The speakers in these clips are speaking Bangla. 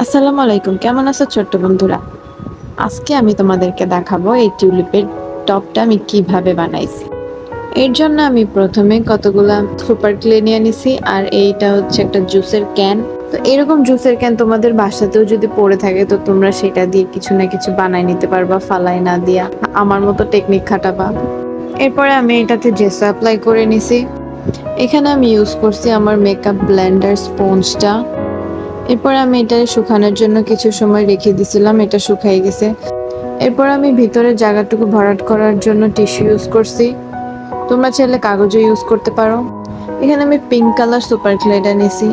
আসসালামু আলাইকুম, কেমন আছো ছোট্ট বন্ধুরা? আজকে আমি তোমাদেরকে দেখাবো এই টিউলিপের টপটা আমি কিভাবে বানাইছি। এর জন্য আমি প্রথমে কতগুলা সুপার ক্লে নিয়ে নিছি, আর এইটা হচ্ছে একটা জুসের ক্যান। তো এরকম জুসের ক্যান তোমাদের বাসাতেও যদি পড়ে থাকে তো তোমরা সেটা দিয়ে কিছু না কিছু বানাই নিতে পারবা, ফালাই না দিয়া আমার মতো টেকনিক খাটাবা। এরপরে আমি এটাতে জেসো অ্যাপ্লাই করে নিছি। এখানে আমি ইউজ করছি আমার মেকআপ ব্লেন্ডার স্পঞ্জটা। এরপর আমি এটা শুকানোর জন্য কিছু সময় রেখে দিছিলাম, এটা শুকাই গেছে। এরপর আমি ভিতরের জায়গাটুকু ভরাট করার জন্য টিস্যু ইউজ করছি। তোমরা চাইলে কাগজও ইউজ করতে পারো। এখানে আমি পিঙ্ক কালার সুপার ক্লেটা নিছি।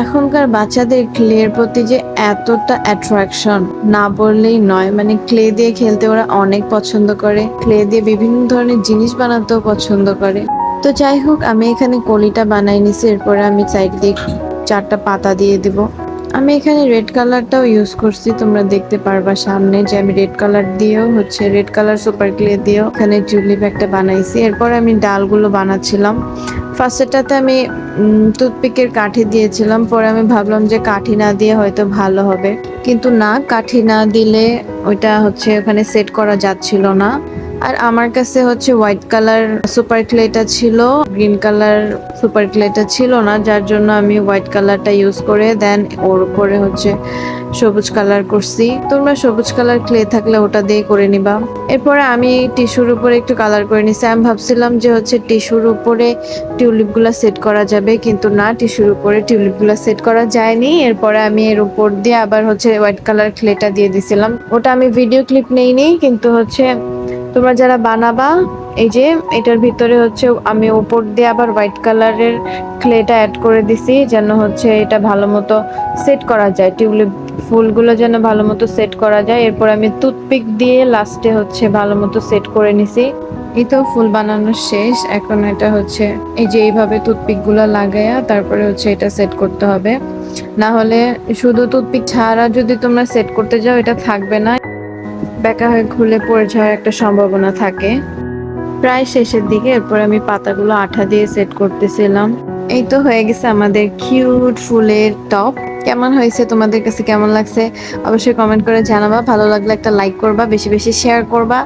এখনকার বাচ্চাদের ক্লের প্রতি যে এতটা অ্যাট্রাকশন না বললেই নয়, মানে ক্লে দিয়ে খেলতে ওরা অনেক পছন্দ করে, ক্লে দিয়ে বিভিন্ন ধরনের জিনিস বানাতেও পছন্দ করে। তো যাই হোক, আমি এখানে কলিটা বানাই নিছি। এরপরে আমি সাইড দিয়ে 4টা পাতা দিয়ে দিব। আমি এখানে রেড কালারটাও ইউজ করছি, তোমরা দেখতে পারবা সামনে যে আমি রেড কালার দিয়েও রেড কালার সুপার ক্লে দিয়েও এখানে টিউলিপ একটা বানাইছি। এরপর আমি ডালগুলো বানাচ্ছিলাম। ফার্স্টেটাতে আমি টুথপিকের কাঠি দিয়েছিলাম, পরে আমি ভাবলাম যে কাঠি না দিয়ে হয়তো ভালো হবে, কিন্তু না, কাঠি না দিলে ওইটা ওখানে সেট করা যাচ্ছিল না। আর আমার কাছে হোয়াইট কালার সুপার ক্লেটা ছিল, গ্রিন কালার সুপার ক্লেটা ছিল না, যার জন্য আমি হোয়াইট কালারটা ইউজ করে দেন ওর উপরে সবুজ কালার করছি। তোমরা সবুজ কালার ক্লে থাকলে ওটা দিয়ে করে নিবা। এরপরে আমি টিস্যুর উপরে একটু কালার করে নিছি। আমি ভাবছিলাম যে টিস্যুর উপরে টিউলিপ গুলা সেট করা যাবে, কিন্তু না, টিস্যুর উপরে টিউলিপ গুলা সেট করা যায়নি। এরপরে আমি এর উপর দিয়ে আবার হোয়াইট কালার ক্লেটা দিয়ে দিছিলাম। ওটা আমি ভিডিও ক্লিপ নেইনি, কিন্তু তোমরা যারা বানাবা, এই যে এটার ভিতরে আমি উপর দিয়ে আবার হোয়াইট কালারের ক্লেটা অ্যাড করে দিছি, যেন এটা ভালো মতো সেট করা যায়, টিউলিপ ফুলগুলো যেন ভালো মতো সেট করা যায়। এরপর আমি টুথপিক দিয়ে লাস্টে ভালো মতো সেট করে নিছি। এই তো ফুল বানানো শেষ। এখন এটা এই যে এইভাবে টুথপিক গুলো লাগাইয়া তারপরে এটা সেট করতে হবে। না হলে শুধু টুথপিক ছাড়া যদি তোমরা সেট করতে যাও, এটা থাকবে না, বেঁকা হয়ে খুলে পড়ে যাওয়ার একটা সম্ভাবনা থাকে। প্রায় শেষের দিকে। এরপর আমি পাতাগুলো আঠা দিয়ে সেট করতেছিলাম। এই তো হয়ে গেছে আমাদের কিউট ফুলের টপ। কেমন হয়েছে, তোমাদের কাছে কেমন লাগছে অবশ্যই কমেন্ট করে জানাবা। ভালো লাগলে একটা লাইক করবা, বেশি বেশি শেয়ার করবা,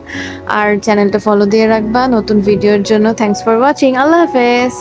আর চ্যানেলটা ফলো দিয়ে রাখবা নতুন ভিডিওর জন্য। Thanks for watching. আল্লাহ হাফেজ।